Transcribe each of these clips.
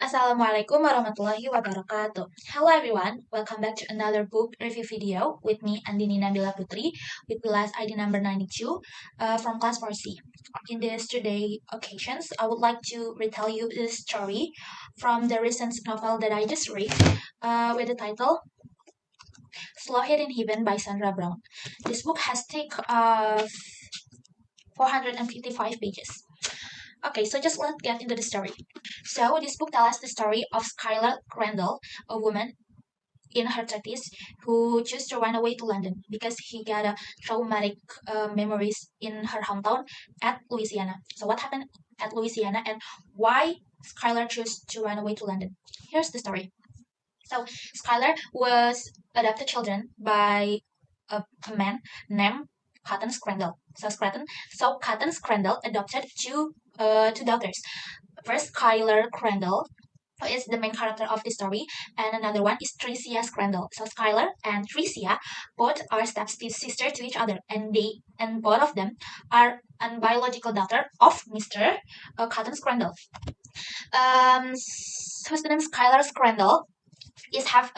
Assalamualaikum warahmatullahi wabarakatuh. Hello everyone, welcome back to another book review video with me Andini Nabila Putri with class ID number 92 from class 4C. In this today occasions, I would like to retell you this story from the recent novel that I just read with the title Slow Hidden Heaven by Sandra Brown. This book has take 455 pages. Okay, so just let's get into the story. So this book tells us the story of Skylar Crandall, a woman in her 30s who chose to run away to London because he got a traumatic memories in her hometown at Louisiana. So what happened at Louisiana and why Skylar chose to run away to London? Here's the story. So Skylar was adopted children by a man named Cotton Scrandall. Cotton Scrandall adopted two daughters. First, Skylar Crandall, who is the main character of the story, and another one is Tricia Scrandall. So Skylar and Tricia both are step sisters to each other, and both of them are a biological daughter of Mr. Cotton Scrandall. Whose name is Skylar Scrandall was have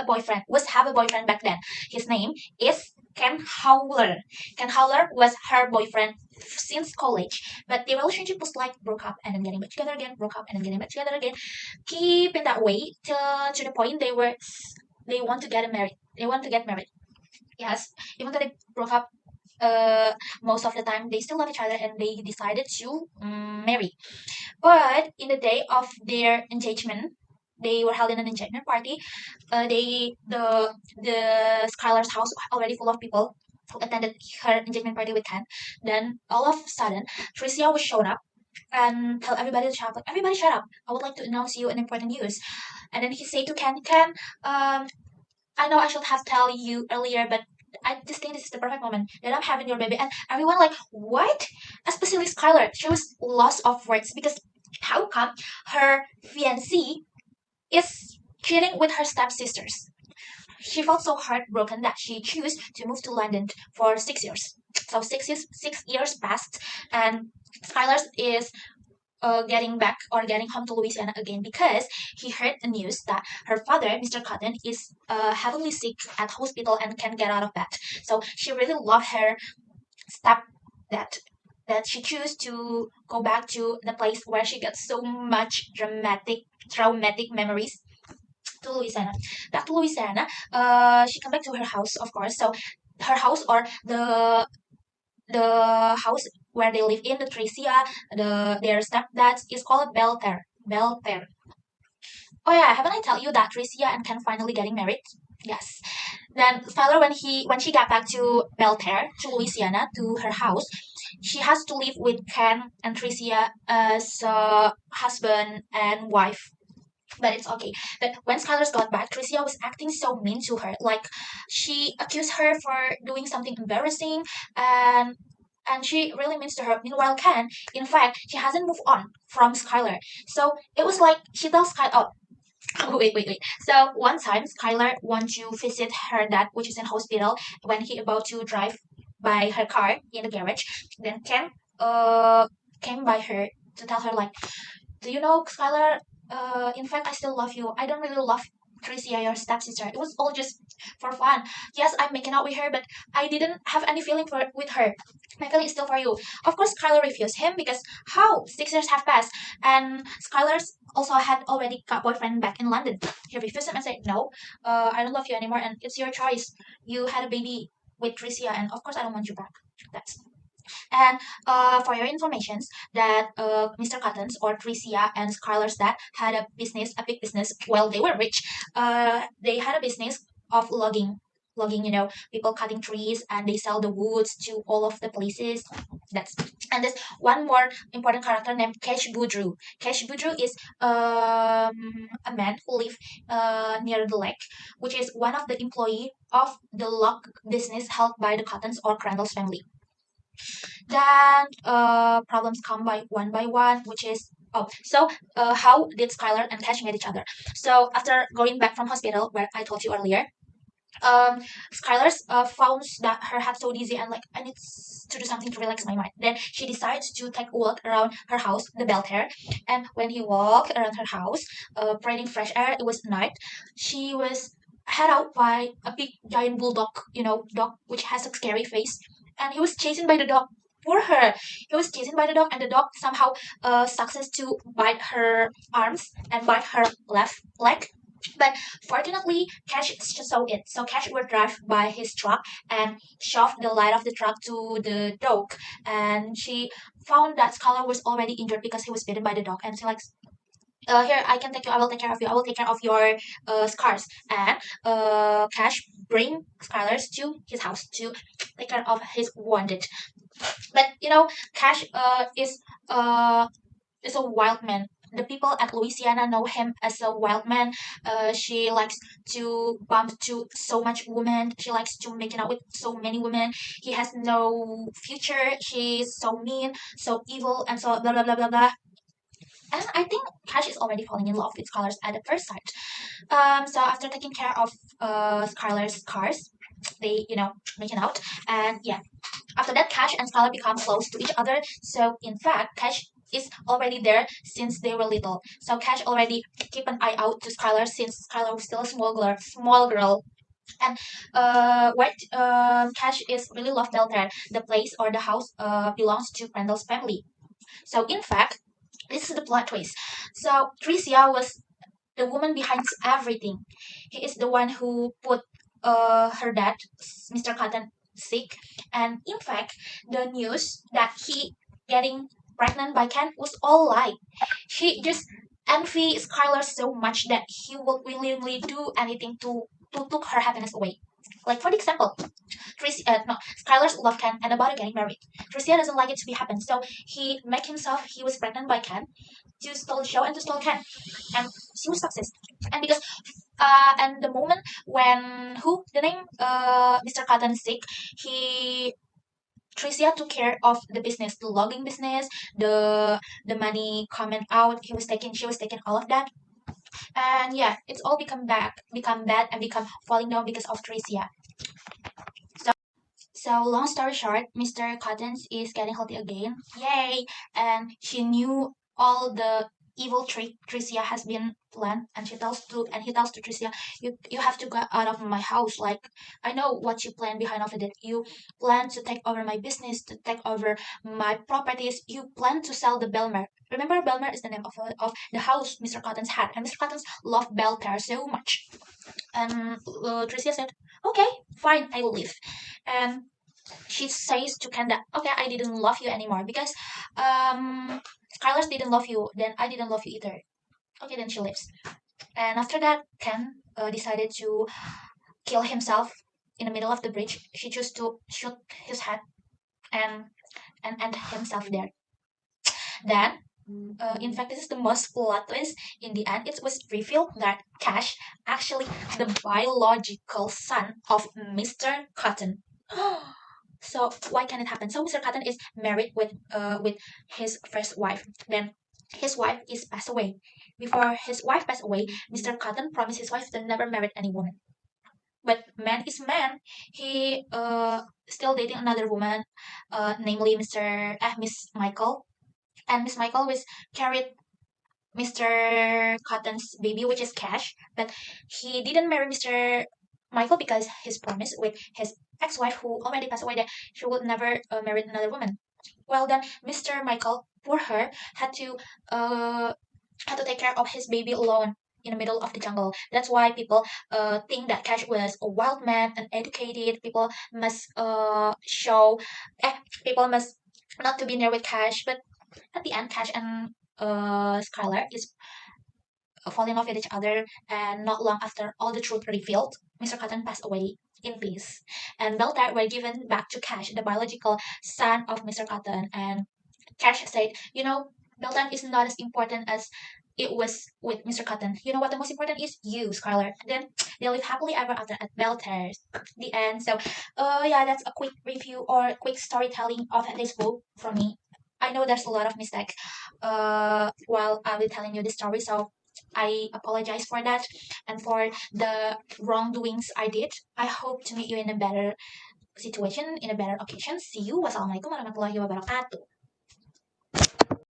a boyfriend back then. His name is Ken Howler. Ken Howler was her boyfriend since college, but the relationship was like broke up and then getting back together again, broke up and then getting back together again. Keep in that way to the point they want to get married. They want to get married. Yes, even though they broke up most of the time, they still love each other and they decided to marry. But in the day of their engagement, they were held in an engagement party. The Skylar's house already full of people who attended her engagement party with Ken. Then all of a sudden, Tricia was shown up and tell everybody to shut up. Like, everybody shut up. I would like to announce you an important news. And then he said to Ken, I know I should have tell you earlier, but I just think this is the perfect moment that I'm having your baby. And everyone like, what? Especially Skylar. She was lost of words because how come her fiancé is cheating with her stepsisters? She felt so heartbroken that she chose to move to London for 6 years. So 6 years passed, and Skylar is getting back or getting home to Louisiana again because he heard the news that her father, Mr. Cotton, is heavily sick at hospital and can't get out of bed. So she really loved her step that she chose to go back to the place where she got so much traumatic memories to Louisiana. Back to Louisiana, she come back to her house, of course. So her house or the house where they live in, the Tricia, their stepdads is called Belter. Belter. Oh yeah, haven't I tell you that Tricia and Ken finally getting married? Yes. Then Skylar, when she got back to Belter, to Louisiana, to her house, she has to live with Ken and Tricia as husband and wife. But it's okay. But when Skylar got back, Tricia was acting so mean to her. Like she accused her for doing something embarrassing and she really means to her. Meanwhile, Ken, in fact, she hasn't moved on from Skylar. So it was like she tells Skylar, oh, wait. So one time, Skylar wants to visit her dad, which is in hospital, when he about to drive by her car in the garage. Then Ken came by her to tell her like, do you know, Skylar? In fact, I still love you. I don't really love Tricia, your stepsister. It was all just for fun. Yes, I'm making out with her, but I didn't have any feeling for with her. My feeling is still for you. Of course, Skylar refused him because how 6 years have passed, and Skylar's also had already got boyfriend back in London. He refused him and said, "No, I don't love you anymore, and it's your choice. You had a baby with Tricia, and of course, I don't want you back." That's and for your informations, that Mr. Cottons or Tricia and Skylar's dad had a big business. Well, they were rich. They had a business of logging, people cutting trees, and they sell the woods to all of the places. That's and there's one more important character named Cash Boudreau. Cash Boudreau is a man who live near the lake, which is one of the employee of the log business held by the Cottons or Crandall's family. Then problems come by one, which is how did Skylar and Cash meet each other? So after going back from hospital, where I told you earlier, um Skylar found that her head so dizzy and like I need to do something to relax my mind. Then she decides to take a walk around her house, the Belter. And when he walked around her house, breathing fresh air, it was night. She was head out by a big giant bulldog, dog which has a scary face, and he was chasing by the dog. Poor her. He was chasing by the dog, and the dog somehow success to bite her arms and bite her left leg. But fortunately, Cash saw it. So Cash would drive by his truck and shove the light of the truck to the dog. And she found that Skylar was already injured because he was bitten by the dog. And she like, here, I can take you. I will take care of you. I will take care of your scars. And Cash bring Skylar to his house to take care of his wounded. But Cash is a wild man. The people at Louisiana know him as a wild man. She likes to bump to so much women. She likes to making out with so many women. He has no future. She's so mean, so evil, and so blah blah blah blah blah. And I think Cash is already falling in love with Skylar's at the first sight. So after taking care of Skylar's cars, they making out, and yeah, after that, Cash and Skylar become close to each other. So in fact, Cash is already there since they were little. So Cash already keep an eye out to Skylar since Skylar was still a small girl. And what Cash is really love Beltran. The place or the house belongs to Randall's family. So in fact, this is the plot twist. So Tricia was the woman behind everything. He is the one who put her dad, Mr. Cotton, sick. And in fact, the news that he getting pregnant by Ken was all lie. She just envy Skylar so much that he would willingly do anything to took her happiness away. Like for example, Tracy, no, Skylar's love Ken and about to getting married. Tricia doesn't like it to be happen, so he make himself he was pregnant by Ken to stole the show and to stole Ken, and she was success. And because and the moment when who the name Mr. Cotton is sick, he Tricia took care of the business, the logging business, the money coming out. She was taking all of that, and yeah, it's all become bad, and become falling down because of Tricia. So long story short, Mr. Cottons is getting healthy again. Yay! And she knew all the evil trick Tricia has been planned, and he tells to Tricia, you have to go out of my house. Like I know what you plan behind of it. You plan to take over my business, to take over my properties. You plan to sell the Belmer. Remember, Belmer is the name of the house Mr. Cottons had, and Mr. Cottons loved Belter so much. And Tricia said, "Okay, fine, I will leave." And she says to Ken that okay, I didn't love you anymore because Skylar didn't love you, then I didn't love you either. Okay, then she leaves. And after that, Ken decided to kill himself in the middle of the bridge. She chose to shoot his head and end himself there. Then in fact, this is the most plot twist. In the end, it was revealed that Cash actually the biological son of Mr. Cotton. So why can it happen? So Mr. Cotton is married with his first wife. Then his wife is passed away. Before his wife passed away, Mr. Cotton promised his wife to never marry any woman. But man is man. He still dating another woman, namely Miss Michael. And Miss Michael was carried Mr. Cotton's baby, which is Cash, but he didn't marry Mr. Michael because his promise with his ex-wife, who already passed away, that she would never marry another woman. Well, then Mr. Michael, poor her, uh had to take care of his baby alone in the middle of the jungle. That's why people think that Cash was a wild man, uneducated. Must show, eh, people must not to be near with Cash, but at the end, Cash and Skylar is falling in love with each other, and not long after all the truth revealed, Mr. Cotton passed away in peace. And Beltar were given back to Cash, the biological son of Mr. Cotton. And Cash said, Beltan is not as important as it was with Mr. Cotton. You know what the most important is? You, Skylar. And then they live happily ever after at Belter's. The end. So, yeah, that's a quick review or quick storytelling of this book from me. I know there's a lot of mistakes while I will telling you this story, so I apologize for that and for the wrongdoings I did. I hope to meet you in a better situation, in a better occasion. See you. Wassalamualaikum warahmatullahi wabarakatuh.